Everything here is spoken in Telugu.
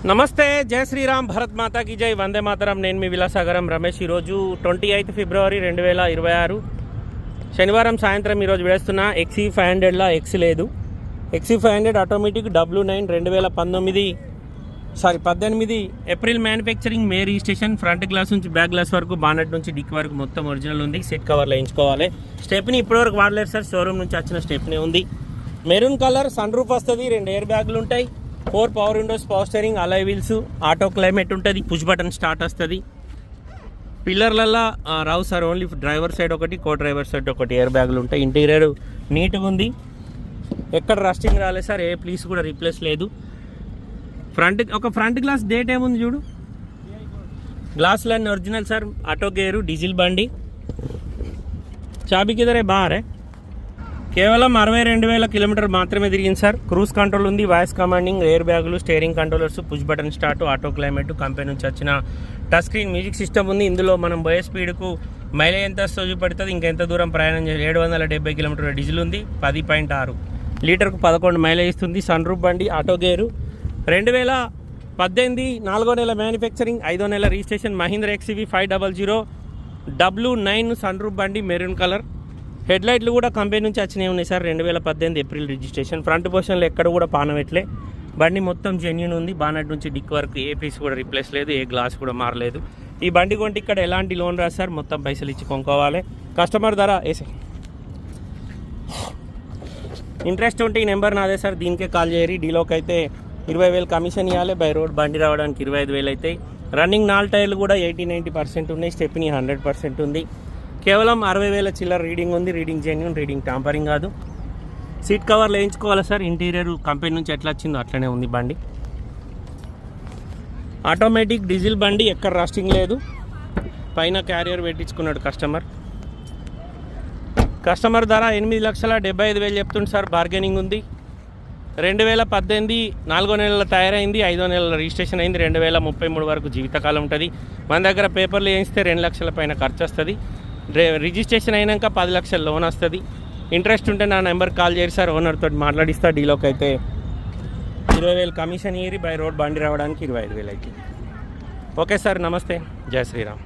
నమస్తే, జై శ్రీరామ్, భరత్ మాతాకి జై, వందే మాతరం. నేను మీ విలాసాగరం రమేష్. ఈరోజు 28 ఫిబ్రవరి 2026 శనివారం సాయంత్రం ఈరోజు వేస్తున్న XE500లా ఎక్స్ లేదు. XE500 automatic W9 18 April manufacturing, మే రిజిస్ట్రేషన్. ఫ్రంట్ గ్లాస్ నుంచి బ్యాక్ గ్లాస్ వరకు, బానెట్ నుంచి డిక్ వరకు మొత్తం ఒరిజినల్ ఉంది. సెట్ కవర్లు వేయించుకోవాలి. స్టెప్ని ఇప్పటివరకు వాడలేదు సార్, షోరూమ్ నుంచి వచ్చిన స్టెప్ని ఉంది. మెరూన్ కలర్, సన్ రూఫ్ వస్తుంది, 2 ఎయిర్ బ్యాగులు ఉంటాయి, 4 power windows, power steering, alloy wheels, auto climate ఉంటుంది, పుష్ బటన్ స్టార్ట్ వస్తుంది. పిల్లర్లల్లో రావు సార్, ఓన్లీ డ్రైవర్ సైడ్ ఒకటి, కో డ్రైవర్ సైడ్ ఒకటి ఎయిర్ బ్యాగులు ఉంటాయి. ఇంటీరియర్ నీట్గా ఉంది, ఎక్కడ రస్టింగ్ రాలేదు సార్, ఏ ప్లీస్ కూడా రీప్లేస్ లేదు. ఫ్రంట్ గ్లాస్ డేట్ ఏముంది చూడు, గ్లాసులన్నీ original sir. Auto gear, diesel బండి. చాబీ కిదరే బారే, కేవలం 62,000 కిలోమీటర్ మాత్రమే తిరిగింది సార్. క్రూజ్ కంట్రోల్ ఉంది, వాయిస్ కమాండింగ్, ఎయిర్ బ్యాగులు, steering controllers, push button start, auto climate, company నుంచి వచ్చిన టచ్ స్క్రీన్ మ్యూజిక్ సిస్టమ్ ఉంది. ఇందులో మనం పోయే స్పీడ్కు మైలేజ్ ఎంత చూపెడుతుంది, ఇంకెంత దూరం ప్రయాణం చేసి 770 కిలోమీటర్ల డీజిల్ ఉంది, 10.6 లీటర్కు 11 మైలేజ్ ఇస్తుంది. సన్ రూఫ్ బండి, ఆటో గేరు. 2018 4వ నెల మ్యానుఫ్యాక్చరింగ్, 5వ నెల registration. Mahindra XEV 500 W9 sunroof బండి, మెరూన్ కలర్. హెడ్ లైట్లు కూడా కంపెనీ నుంచి వచ్చినవి ఉన్నాయి సార్. 2018 April registration. ఫ్రంట్ పొజిషన్లో ఎక్కడ కూడా పానవెట్లే. బండి మొత్తం జెన్యూన్ ఉంది, బానెట్ నుంచి డిక్ వరకు ఏ పీస్ కూడా రీప్లేస్ లేదు, ఏ గ్లాస్ కూడా మారలేదు. ఈ బండి కొంటే ఇక్కడ ఎలాంటి లోన్ రాదు సార్, మొత్తం పైసలు ఇచ్చి కొనుక్కోవాలి. కస్టమర్ ధర వేసే ఇంట్రెస్ట్ ఉంటే ఈ నెంబర్ నాదే సార్, దీనికే కాల్ చేయరి. డీలోకి అయితే 20,000 కమిషన్ ఇవ్వాలి, బై రోడ్ బండి రావడానికి 25,000 అవుతాయి. రన్నింగ్ 4 టైర్లు కూడా 80-90% ఉన్నాయి, స్టెప్ని 100% ఉంది. కేవలం 60,000 చిల్లర రీడింగ్ ఉంది. రీడింగ్ జెన్యూన్, రీడింగ్ టాంపరింగ్ కాదు. సీట్ కవర్లు వేయించుకోవాలి సార్. ఇంటీరియర్ కంపెనీ నుంచి ఎట్లా వచ్చిందో అట్లనే ఉంది బండి. ఆటోమేటిక్ డీజిల్ బండి, ఎక్కడ రస్టింగ్ లేదు. పైన క్యారియర్ పెట్టించుకున్నాడు కస్టమర్ ధర 8,75,000 చెప్తుంది సార్, బార్గెనింగ్ ఉంది. 2018 4వ నెలల తయారైంది, 5వ నెలల రిజిస్ట్రేషన్ అయింది. 2033 వరకు జీవితకాలం ఉంటుంది. మన దగ్గర పేపర్లు వేయిస్తే 2 లక్షల పైన ఖర్చు వస్తుంది. రిజిస్ట్రేషన్ అయినాక 10 లక్షల లోన్ వస్తుంది. ఇంట్రెస్ట్ ఉంటే నా నెంబర్ కాల్ చేయరు సార్, ఓనర్ తోటి మాట్లాడిస్తా. డీలోకి అయితే 20,000 కమిషన్ ఇయ్యి, బై రోడ్ బండి రావడానికి 25,000 అయితే. ఓకే సార్, నమస్తే, జై శ్రీరామ్.